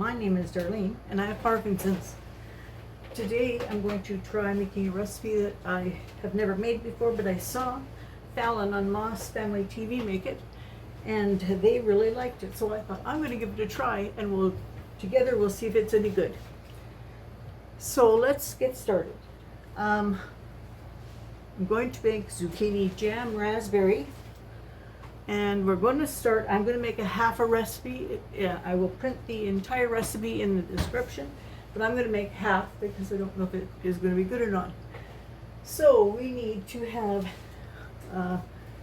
My name is Darlene and I have Parkinson's. Today I'm going to try making a recipe that I have never made before, but I saw Fallon on Moss Family TV make it and they really liked it. So I thought I'm going to give it a try and we'll see if it's any good. So let's get started. I'm going to make zucchini jam raspberry. And we're going to start, I'm going to make half a recipe. I will print the entire recipe in the description, but I'm going to make half because I don't know if it is going to be good or not. So we need to have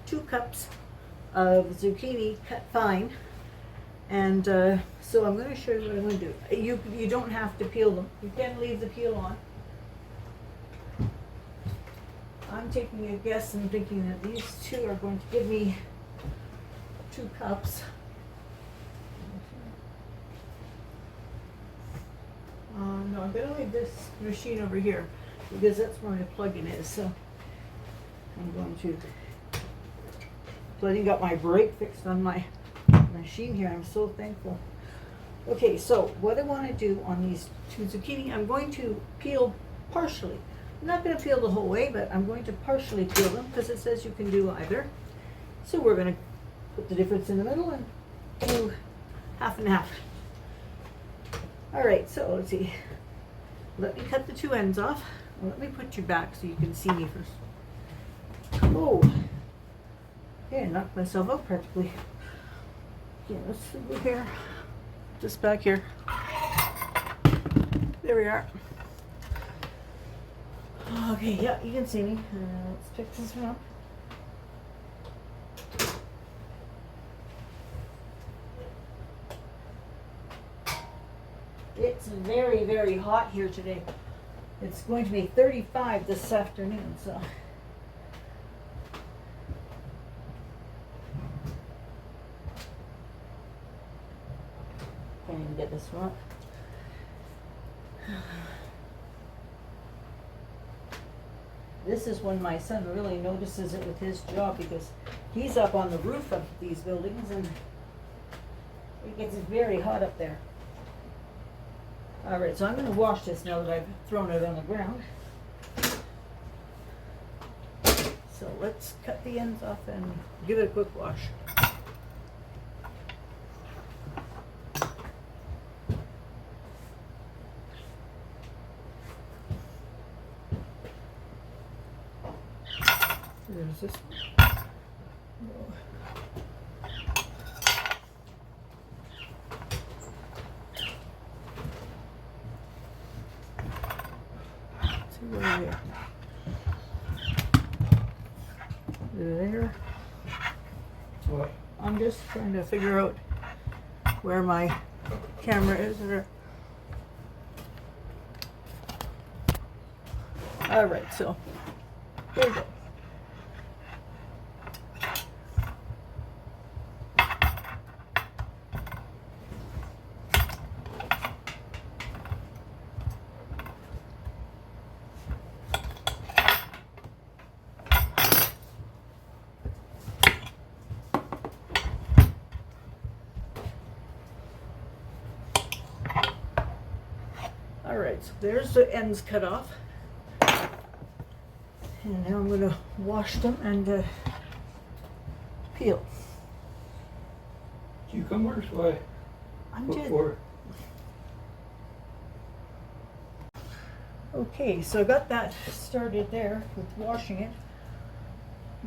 2 cups of zucchini cut fine. And so I'm going to show you what I'm going to do. You don't have to peel them. You can leave the peel on. I'm taking a guess and thinking that these 2 are going to give me 2 cups. No, I'm going to leave this machine over here because that's where my plug-in is. So I'm going to. So I got my brake fixed on my machine here. I'm so thankful. Okay, so what I want to do on these 2 zucchini, I'm going to peel partially. I'm not going to peel the whole way, but I'm going to partially peel them because it says you can do either. So we're going to put the difference in the middle and do half and half. All right, so let's see. Let me cut the 2 ends off. Let me put you back so you can see me first. Oh, okay, I knocked myself out practically. Okay, let's go here, just back here. There we are. Okay, yeah, you can see me. Let's pick this one up. It's very, very hot here today. It's going to be 35 this afternoon, so. Can't even get this one up. This is when my son really notices it with his job because he's up on the roof of these buildings and it gets very hot up there. All right, so I'm going to wash this now that I've thrown it on the ground. So let's cut the ends off and give it a quick wash. There's this one. There. What? I'm just trying to figure out where my camera is. All right, so there we go. All right, so there's the ends cut off. And now I'm going to wash them and peel. Cucumbers? Why? I'm What good. for? Okay, so I got that started there with washing it.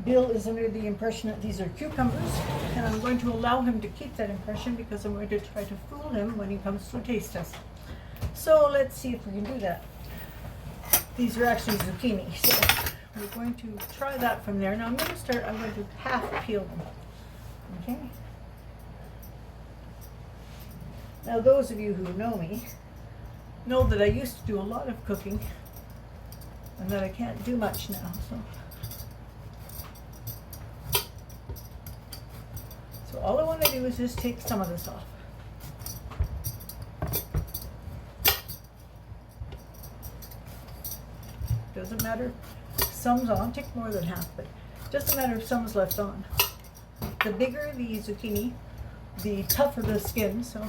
Bill is under the impression that these are cucumbers, and I'm going to allow him to keep that impression because I'm going to try to fool him when he comes to a taste test. So let's see if we can do that. These are actually zucchini, so we're going to try that from there. Now I'm going to half peel them. Okay. Now those of you who know me know that I used to do a lot of cooking and that I can't do much now. So all I want to do is just take some of this off. Doesn't matter if some's on, take more than half, but it doesn't matter if some's left on. The bigger the zucchini, the tougher the skin, so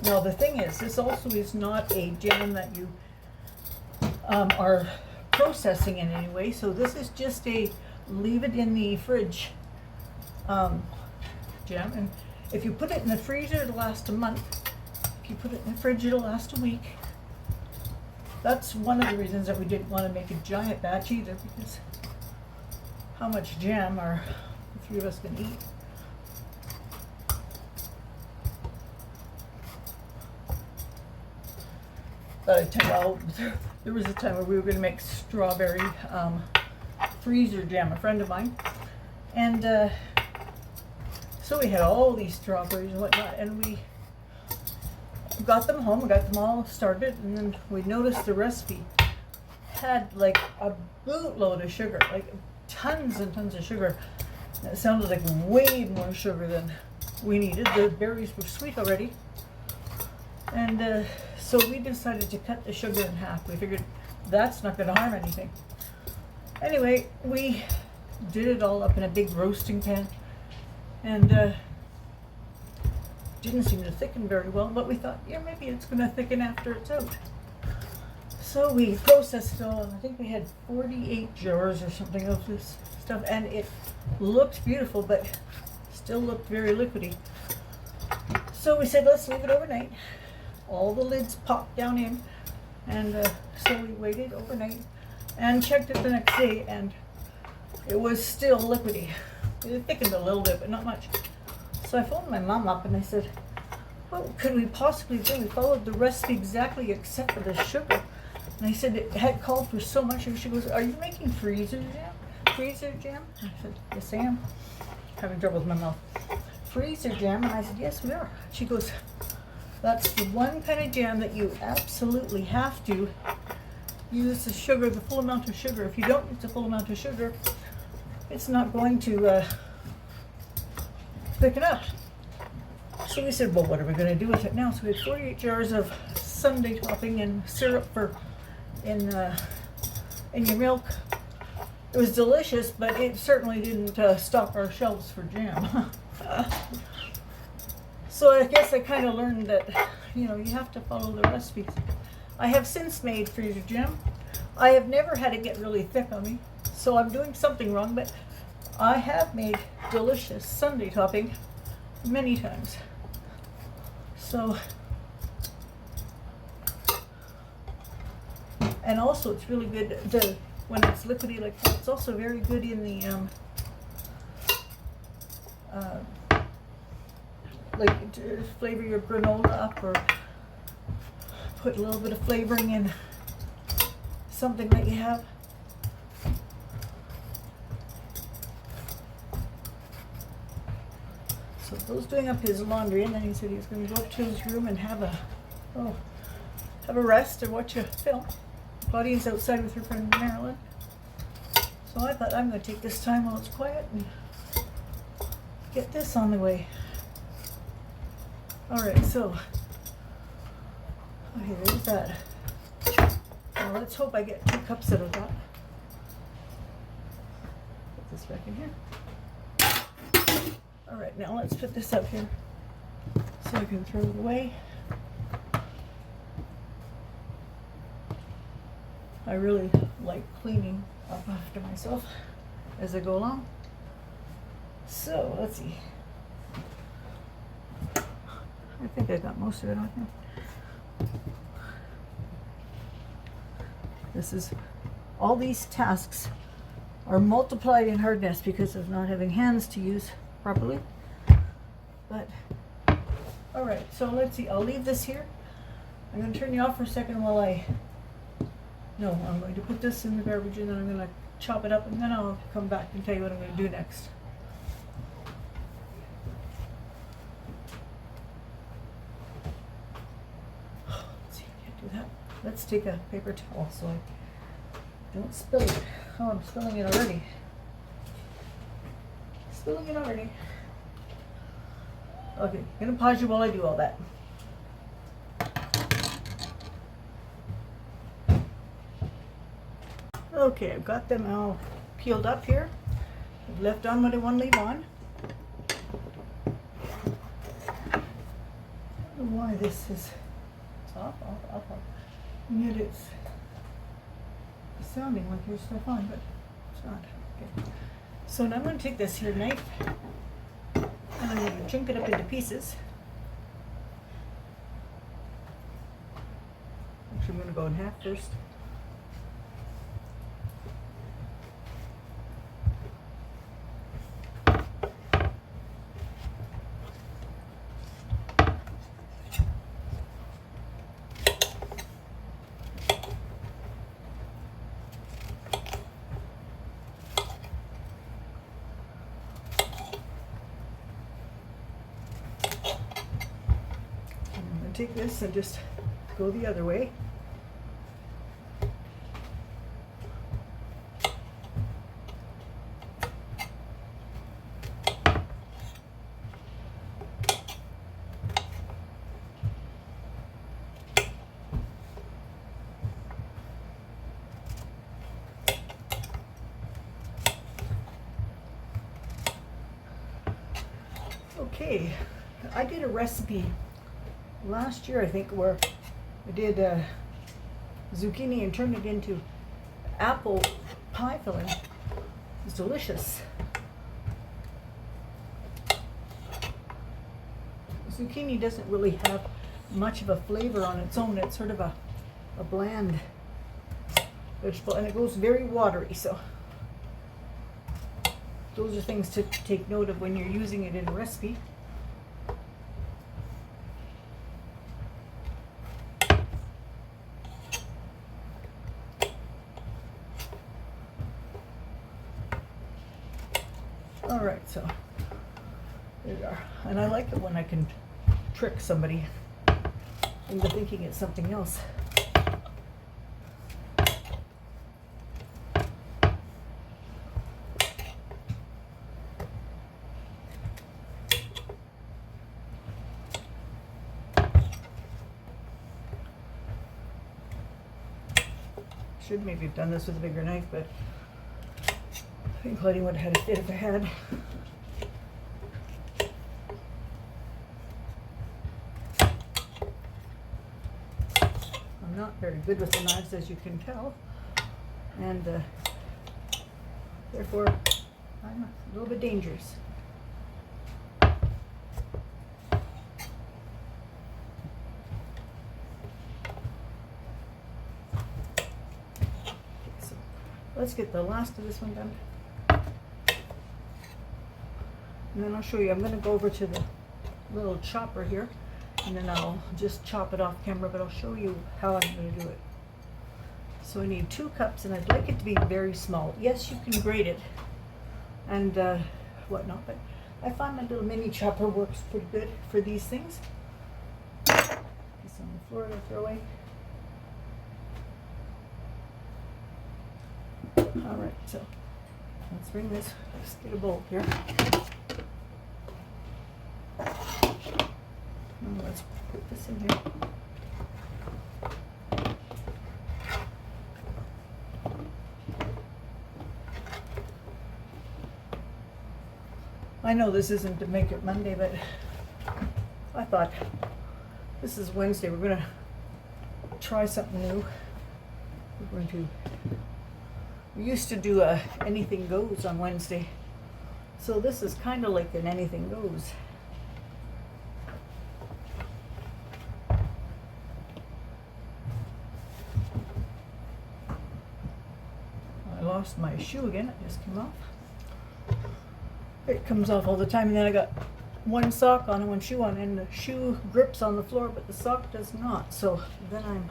Now the thing is, this also is not a jam that you are processing in any way. So this is just a leave it in the fridge jam. And if you put it in the freezer, it'll last a month. If you put it in the fridge, it'll last a week. That's one of the reasons that we didn't want to make a giant batch either, because how much jam are the three of us going to eat? But I tell you, there was a time where we were going to make strawberry freezer jam, a friend of mine. And so we had all these strawberries and whatnot, and we got them home, we got them all started, and then we noticed the recipe had like a bootload of sugar, like tons and tons of sugar. And it sounded like way more sugar than we needed. The berries were sweet already. And so we decided to cut the sugar in half. We figured that's not going to harm anything. Anyway, we did it all up in a big roasting pan, and didn't seem to thicken very well, but we thought, yeah, maybe it's going to thicken after it's out. So we processed it all, and I think we had 48 jars or something of this stuff, and it looked beautiful, but still looked very liquidy. So we said, let's leave it overnight. All the lids popped down in, and so we waited overnight and checked it the next day, and it was still liquidy. It thickened a little bit, but not much. So I phoned my mom up and I said, what could we possibly do? We followed the recipe exactly except for the sugar. And I said it had called for so much. She goes, are you making freezer jam? Freezer jam? I said, yes I am. Having trouble with my mouth. Freezer jam? And I said, yes we are. She goes, that's the one kind of jam that you absolutely have to use the sugar, the full amount of sugar. If you don't use the full amount of sugar, it's not going to thicken up. So we said, well, what are we going to do with it now? So we had 48 jars of sundae topping and syrup for in your milk. It was delicious, but it certainly didn't stock our shelves for jam. So I guess I kind of learned that, you know, you have to follow the recipes. I have since made freezer jam. I have never had it get really thick on me, so I'm doing something wrong, but I have made delicious sundae topping many times. So, and also it's really good when it's liquidy like that. It's also very good in the like to flavor your granola up, or put a little bit of flavoring in something that you have. So Bill's doing up his laundry, and then he said he was going to go up to his room and have a rest or watch a film. Claudia's outside with her friend Marilyn. So I thought, I'm going to take this time while it's quiet and get this on the way. Alright, so, okay, there's that. Now let's hope I get 2 cups out of that. Put this back in here. Alright, now let's put this up here so I can throw it away. I really like cleaning up after myself as I go along. So, let's see. I think I got most of it on here. This is, all these tasks are multiplied in hardness because of not having hands to use properly. But, alright, so let's see, I'll leave this here. I'm going to turn you off for a second while I'm going to put this in the garbage, and then I'm going to chop it up, and then I'll come back and tell you what I'm going to do next. Let's take a paper towel so I don't spill it. Oh, I'm spilling it already. Spilling it already. Okay, I'm gonna pause you while I do all that. Okay, I've got them all peeled up here. I've left on what I want to leave on. don't know why this is off. And yet it's sounding like there's stuff on, but it's not. Okay. So now I'm going to take this here knife and I'm going to chunk it up into pieces. Actually, I'm going to go in half first. Take this and just go the other way. Okay, I did a recipe last year, I think, where I did zucchini and turned it into apple pie filling. It's delicious. Zucchini doesn't really have much of a flavor on its own. It's sort of a bland vegetable, and it goes very watery, so those are things to take note of when you're using it in a recipe. All right, so there we are. And I like it when I can trick somebody into thinking it's something else. Should maybe have done this with a bigger knife, but I think Claudia would have had a fit if I had. I'm not very good with the knives, as you can tell, and therefore I'm a little bit dangerous. So let's get the last of this one done. And then I'll show you, I'm going to go over to the little chopper here, and then I'll just chop it off camera, but I'll show you how I'm going to do it. So I need 2 cups, and I'd like it to be very small. Yes, you can grate it and whatnot, but I find my little mini chopper works pretty good for these things. Piece on the floor to throw away. All right, so let's bring this, let's get a bowl here. Let's put this in here. I know this isn't to make it Monday, but I thought this is Wednesday. We're going to try something new. We used to do a anything goes on Wednesday. So this is kind of like an anything goes. I lost my shoe again. It just came off. It comes off all the time, and then I got one sock on and one shoe on, and the shoe grips on the floor, but the sock does not. So then I'm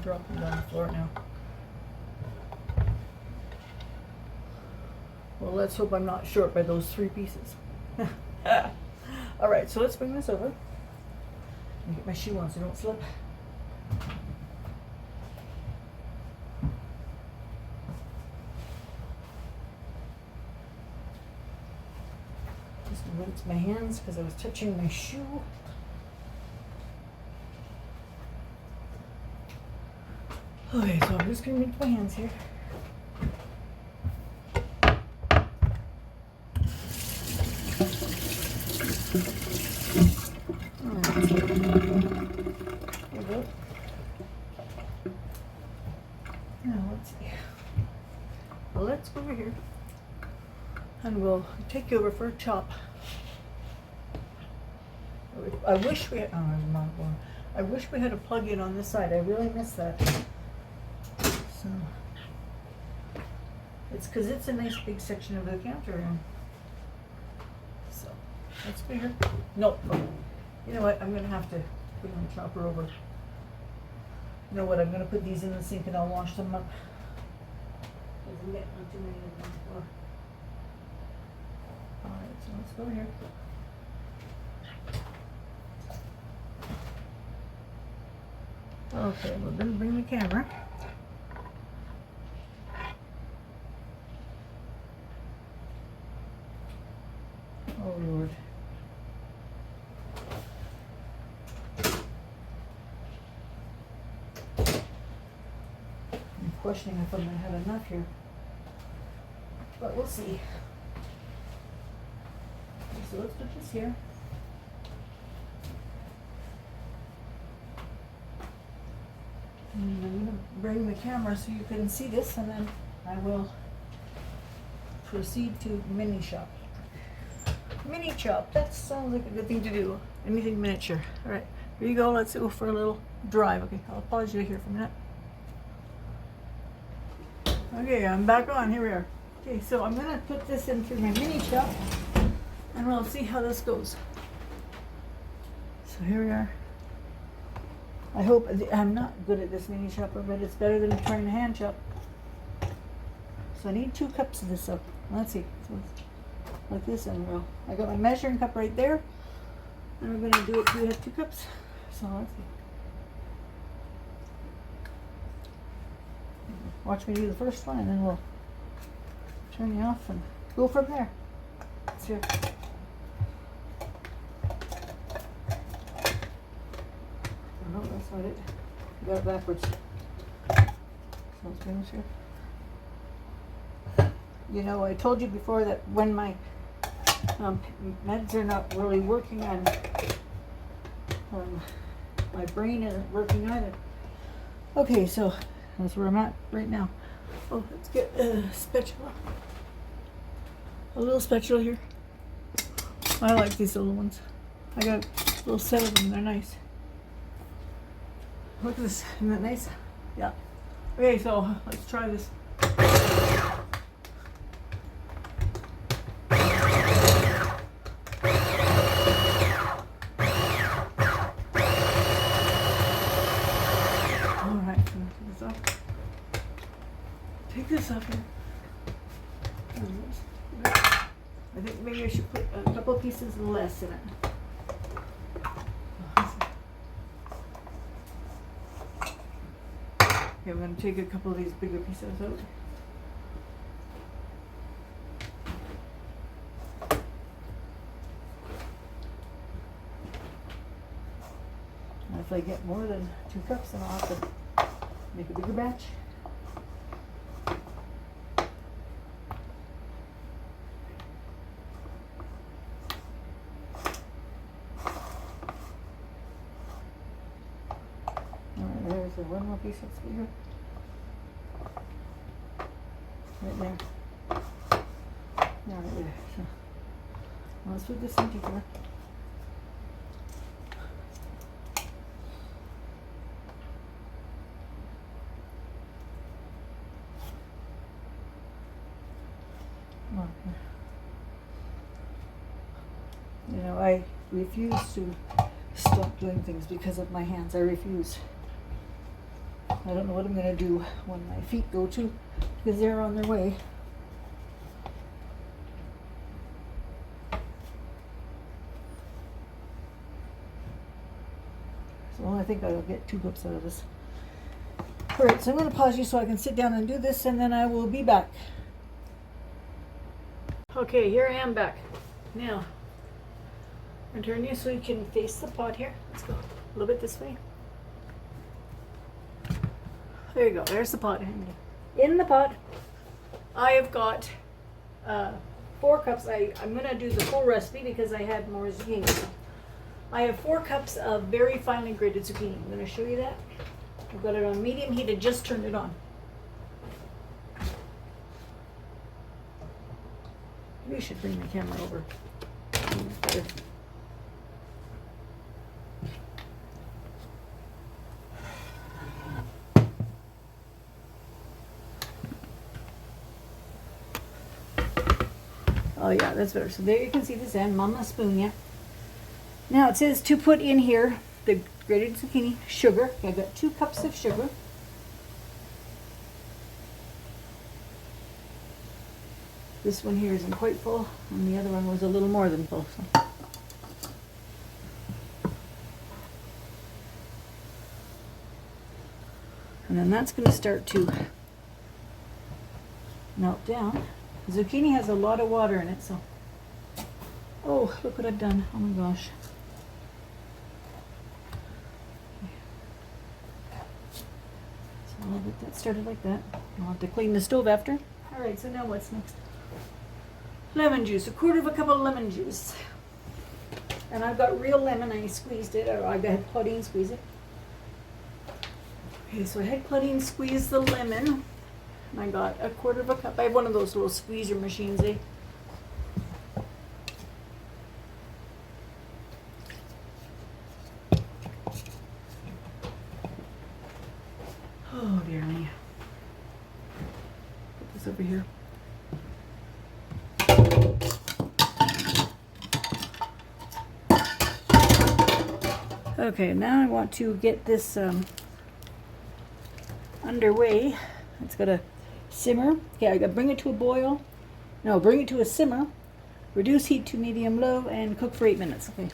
dropping it on the floor now. Well, let's hope I'm not short by those 3 pieces. All right, so let's bring this over and get my shoe on so I don't slip. Just rinse my hands because I was touching my shoe. Okay, so I'm just going to rinse my hands here. and we'll take you over for a chop. I wish we had, oh, I'm not going. I wish we had a plug-in on this side. I really miss that. So it's because it's a nice big section of the counter room. So let's go here. No, you know what? I'm gonna have to put my chopper over. You know what? I'm gonna put these in the sink and I'll wash them up. I'm getting on too many of them before. All right, so let's go here. Okay, well then bring the camera. Oh Lord. I'm questioning if I'm gonna have enough here. But we'll see. Okay, so let's put this here. And I'm going to bring the camera so you can see this, and then I will proceed to mini chop. Mini chop, that sounds like a good thing to do. Anything miniature. All right, here you go. Let's go for a little drive. Okay, I'll pause you here for a minute. Okay, I'm back on. Here we are. Okay, so I'm going to put this in through my mini chop, and we'll see how this goes. So here we are. I hope, I'm not good at this mini chopper, but it's better than trying to hand chop. So I need 2 cups of this up. Let's see. So it's like this, and I got my measuring cup right there. And we're going to do it. We have 2 cups. So let's see. Watch me do the first one, and then we'll turn you off and go from there. Let's see. No, that's not it. You got it backwards. So let's bring this here. You know, I told you before that when my meds are not really working, and my brain isn't working either. Okay, so that's where I'm at right now. Oh, let's get a spatula. A little spatula here. I like these little ones. I got a little set of them. They're nice. Look at this, isn't that nice? Yeah. Okay, so let's try this. Alright, so take this off. Take this off here. I think maybe I should put a couple pieces less in it. Okay, I'm going to take a couple of these bigger pieces out. And if I get more than 2 cups, then I'll have to make a bigger batch. There's one more piece that's bigger. Right there. Yeah, right there. So, let's put this in together. You know, I refuse to stop doing things because of my hands. I refuse. I don't know what I'm going to do when my feet go to, because they're on their way. So I think I'll get 2 cups out of this. Alright, so I'm going to pause you so I can sit down and do this, and then I will be back. Okay, here I am back. Now, I'm going to turn you so you can face the pot here. Let's go a little bit this way. There you go. There's the pot. In the pot, I have got 4 cups. I'm going to do the full recipe because I had more zucchini. I have 4 cups of very finely grated zucchini. I'm going to show you that. I've got it on medium heat. I just turned it on. Maybe I should bring my camera over. Better. Oh yeah, that's better. So there you can see this end, Mama spoon, yeah. Now it says to put in here the grated zucchini, sugar. Okay, I've got 2 cups of sugar. This one here isn't quite full, and the other one was a little more than full. So. And then that's going to start to melt down. Zucchini has a lot of water in it, so. Oh, look what I've done. Oh my gosh. So I'll get that started like that. I'll have to clean the stove after. Alright, so now what's next? Lemon juice, 1/4 cup of lemon juice. And I've got real lemon, I squeezed it, or I had Claudine squeeze it. Okay, so I had Claudine squeeze the lemon. And I got 1/4 cup. I have one of those little squeezer machines, eh? Oh dear me. Put this over here. Okay, now I want to get this underway. It's got to simmer. Okay, I got to bring it to a boil. No, bring it to a simmer. Reduce heat to medium low and cook for 8 minutes. Okay.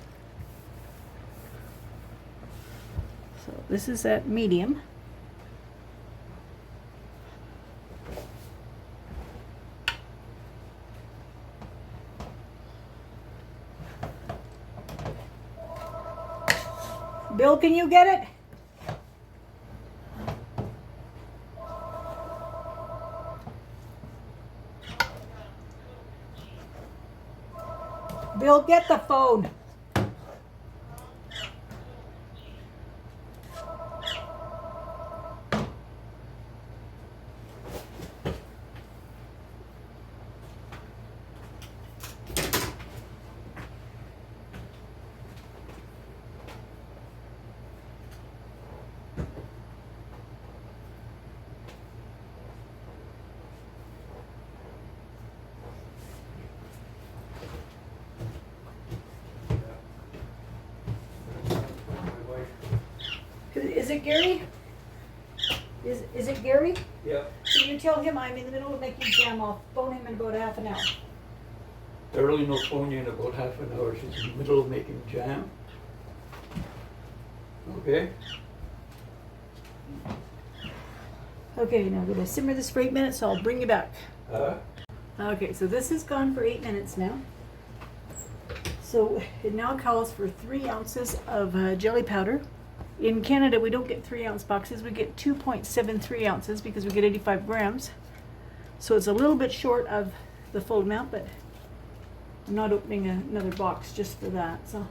So this is at medium. Bill, can you get it? Bill, get the phone. Is it Gary? Is it Gary? Yeah. Can you tell him I'm in the middle of making jam? I'll phone him in about half an hour. Early no phone you in about half an hour. She's in the middle of making jam. Okay. Okay, now I'm going to simmer this for 8 minutes, so I'll bring you back. Uh, Okay, so this has gone for 8 minutes now. So it now calls for 3 ounces of jelly powder. In Canada, we don't get 3-ounce boxes. We get 2.73 ounces because we get 85 grams. So it's a little bit short of the full amount, but I'm not opening another box just for that. So.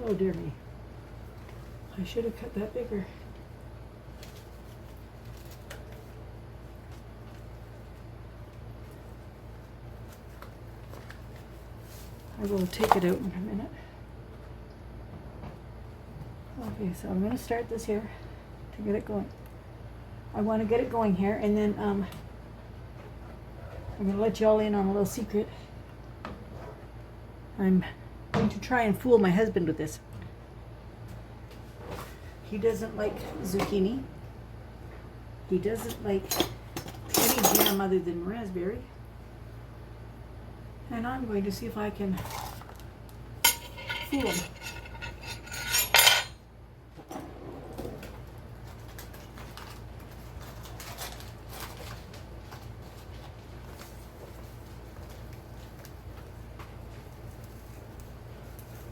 Oh dear me. I should have cut that bigger. I will take it out in a minute. Okay, so I'm going to start this here to get it going. I want to get it going here, and then I'm going to let you all in on a little secret. I'm going to try and fool my husband with this. He doesn't like zucchini. He doesn't like any jam other than raspberry. And I'm going to see if I can fool him.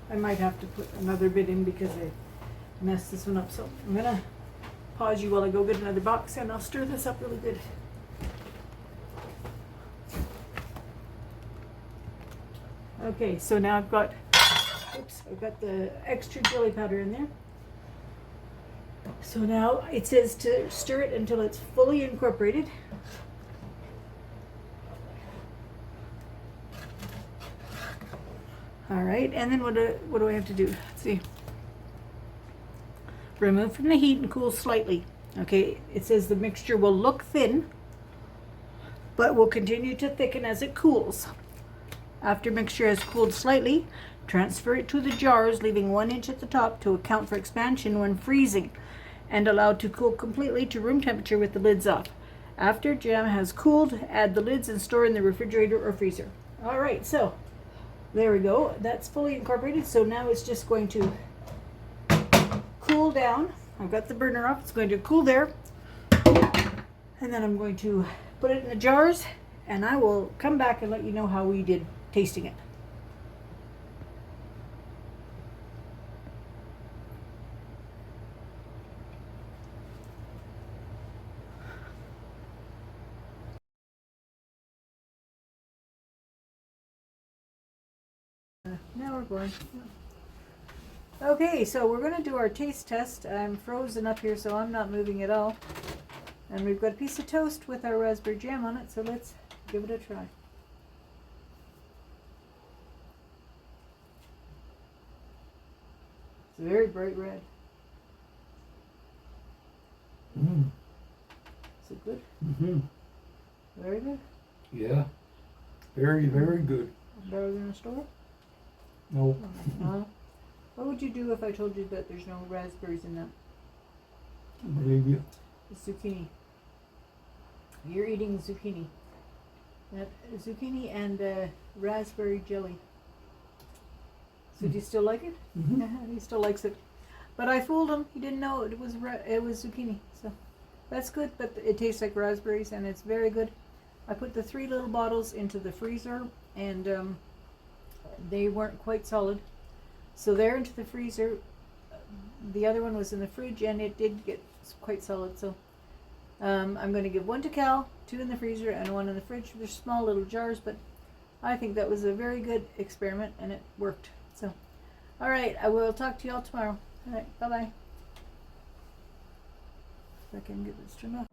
I might have to put another bit in because I messed this one up. So I'm going to pause you while I go get another box, and I'll stir this up really good. Okay, so now I've got the extra jelly powder in there. So now it says to stir it until it's fully incorporated. All right, and then what do I have to do? Let's see. Remove from the heat and cool slightly. Okay, it says the mixture will look thin, but will continue to thicken as it cools. After mixture has cooled slightly, transfer it to the jars, leaving 1 inch at the top to account for expansion when freezing, and allowed to cool completely to room temperature with the lids off. After jam has cooled, add the lids and store in the refrigerator or freezer. All right, so there we go. That's fully incorporated. So now it's just going to cool down. I've got the burner off. It's going to cool there. And then I'm going to put it in the jars, and I will come back and let you know how we did tasting it. Now we're going. Okay, so we're going to do our taste test. I'm frozen up here, so I'm not moving at all. And we've got a piece of toast with our raspberry jam on it, so let's give it a try. It's very bright red. Mm. Is it good? Mm-hmm. Very good? Yeah. Very, very good. Better than the store? No. No. What would you do if I told you that there's no raspberries in that? I believe you. It's zucchini. You're eating zucchini. That zucchini and raspberry jelly. So do you still like it? Mm-hmm. He still likes it. But I fooled him. He didn't know it was zucchini. So that's good, but it tastes like raspberries and it's very good. I put the 3 little bottles into the freezer, and they weren't quite solid. So they're into the freezer. The other one was in the fridge, and it did get quite solid. So I'm going to give 1 to Cal, 2 in the freezer, and 1 in the fridge. They're small little jars, but I think that was a very good experiment, and it worked. So, all right, I will talk to you all tomorrow. All right, bye-bye. If I can get this turned off.